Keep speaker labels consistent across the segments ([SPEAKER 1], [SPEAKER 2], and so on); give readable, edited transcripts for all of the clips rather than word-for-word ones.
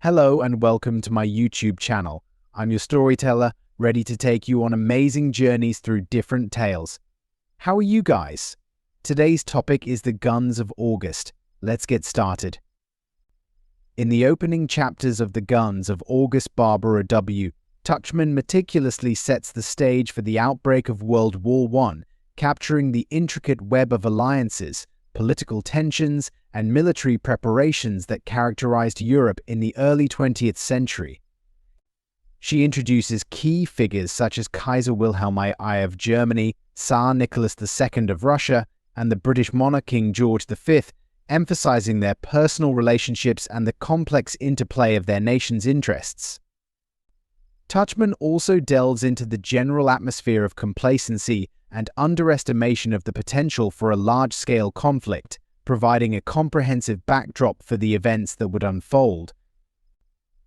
[SPEAKER 1] Hello and welcome to my YouTube channel. I'm your storyteller, ready to take you on amazing journeys through different tales. How are you guys? Today's topic is the Guns of August. Let's get started. In the opening chapters of The Guns of August Barbara W., Tuchman meticulously sets the stage for the outbreak of World War I, capturing the intricate web of alliances, political tensions, and military preparations that characterized Europe in the early 20th century. She introduces key figures such as Kaiser Wilhelm I of Germany, Tsar Nicholas II of Russia, and the British monarch King George V, emphasizing their personal relationships and the complex interplay of their nation's interests. Tuchman also delves into the general atmosphere of complacency and underestimation of the potential for a large-scale conflict, providing a comprehensive backdrop for the events that would unfold.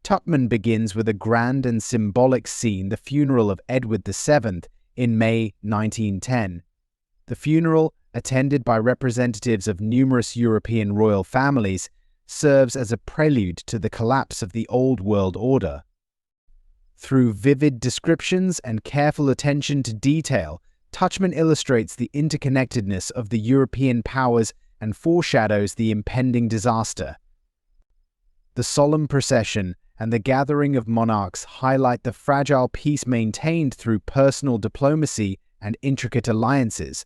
[SPEAKER 1] Tuchman begins with a grand and symbolic scene, the funeral of Edward VII in May 1910. The funeral, attended by representatives of numerous European royal families, serves as a prelude to the collapse of the old world order. Through vivid descriptions and careful attention to detail, Tuchman illustrates the interconnectedness of the European powers and foreshadows the impending disaster. The solemn procession and the gathering of monarchs highlight the fragile peace maintained through personal diplomacy and intricate alliances.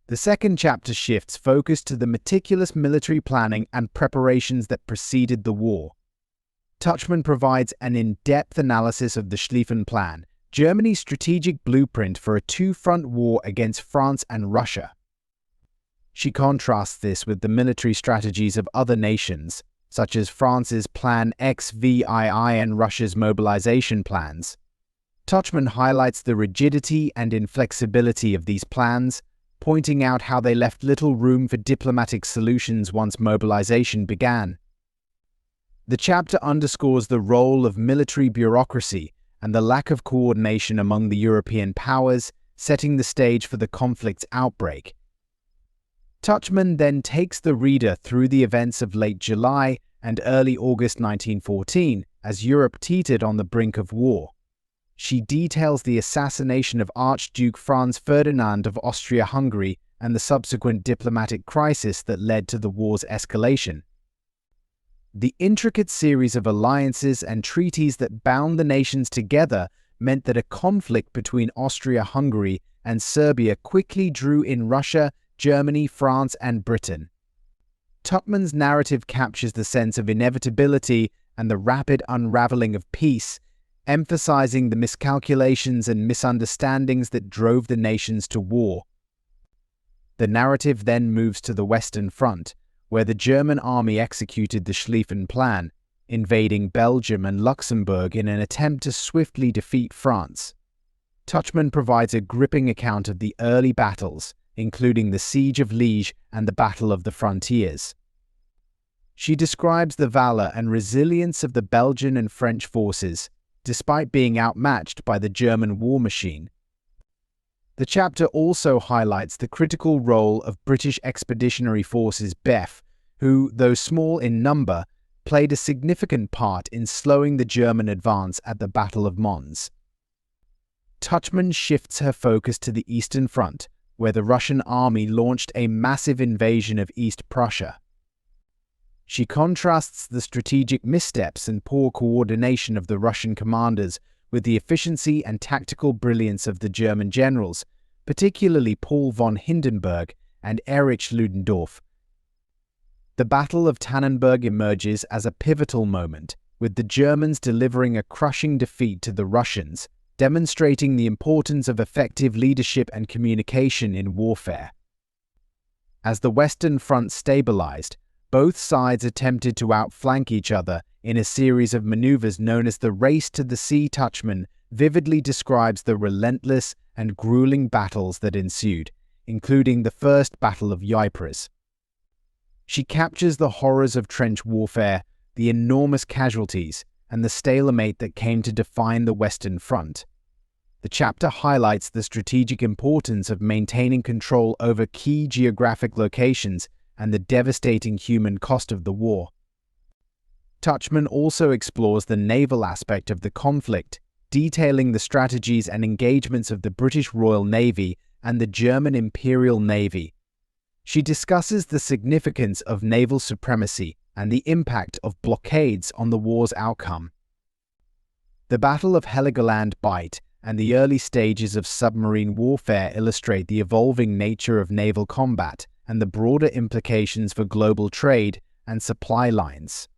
[SPEAKER 1] The second chapter shifts focus to the meticulous military planning and preparations that preceded the war. Tuchman provides an in-depth analysis of the Schlieffen Plan, Germany's strategic blueprint for a two-front war against France and Russia. She contrasts this with the military strategies of other nations, such as France's Plan XVII and Russia's mobilization plans. Tuchman highlights the rigidity and inflexibility of these plans, pointing out how they left little room for diplomatic solutions once mobilization began. The chapter underscores the role of military bureaucracy and the lack of coordination among the European powers, setting the stage for the conflict's outbreak. Tuchman then takes the reader through the events of late July and early August 1914 as Europe teetered on the brink of war. She details the assassination of Archduke Franz Ferdinand of Austria-Hungary and the subsequent diplomatic crisis that led to the war's escalation. The intricate series of alliances and treaties that bound the nations together meant that a conflict between Austria-Hungary and Serbia quickly drew in Russia, Germany, France, and Britain. Tuchman's narrative captures the sense of inevitability and the rapid unraveling of peace, emphasizing the miscalculations and misunderstandings that drove the nations to war. The narrative then moves to the Western Front, where the German army executed the Schlieffen Plan, invading Belgium and Luxembourg in an attempt to swiftly defeat France. Tuchman provides a gripping account of the early battles, including the Siege of Liège and the Battle of the Frontiers. She describes the valor and resilience of the Belgian and French forces, despite being outmatched by the German war machine. The chapter also highlights the critical role of British Expeditionary Forces BEF, who, though small in number, played a significant part in slowing the German advance at the Battle of Mons. Tuchman shifts her focus to the Eastern Front, where the Russian army launched a massive invasion of East Prussia. She contrasts the strategic missteps and poor coordination of the Russian commanders with the efficiency and tactical brilliance of the German generals, particularly Paul von Hindenburg and Erich Ludendorff. The Battle of Tannenberg emerges as a pivotal moment, with the Germans delivering a crushing defeat to the Russians, demonstrating the importance of effective leadership and communication in warfare. As the Western Front stabilized, both sides attempted to outflank each other in a series of maneuvers known as the Race to the Sea. Tuchman vividly describes the relentless and grueling battles that ensued, including the First Battle of Ypres. She captures the horrors of trench warfare, the enormous casualties, and the stalemate that came to define the Western Front. The chapter highlights the strategic importance of maintaining control over key geographic locations and the devastating human cost of the war. Tuchman also explores the naval aspect of the conflict, detailing the strategies and engagements of the British Royal Navy and the German Imperial Navy. She discusses the significance of naval supremacy and the impact of blockades on the war's outcome. The Battle of Heligoland Bight and the early stages of submarine warfare illustrate the evolving nature of naval combat and the broader implications for global trade and supply lines.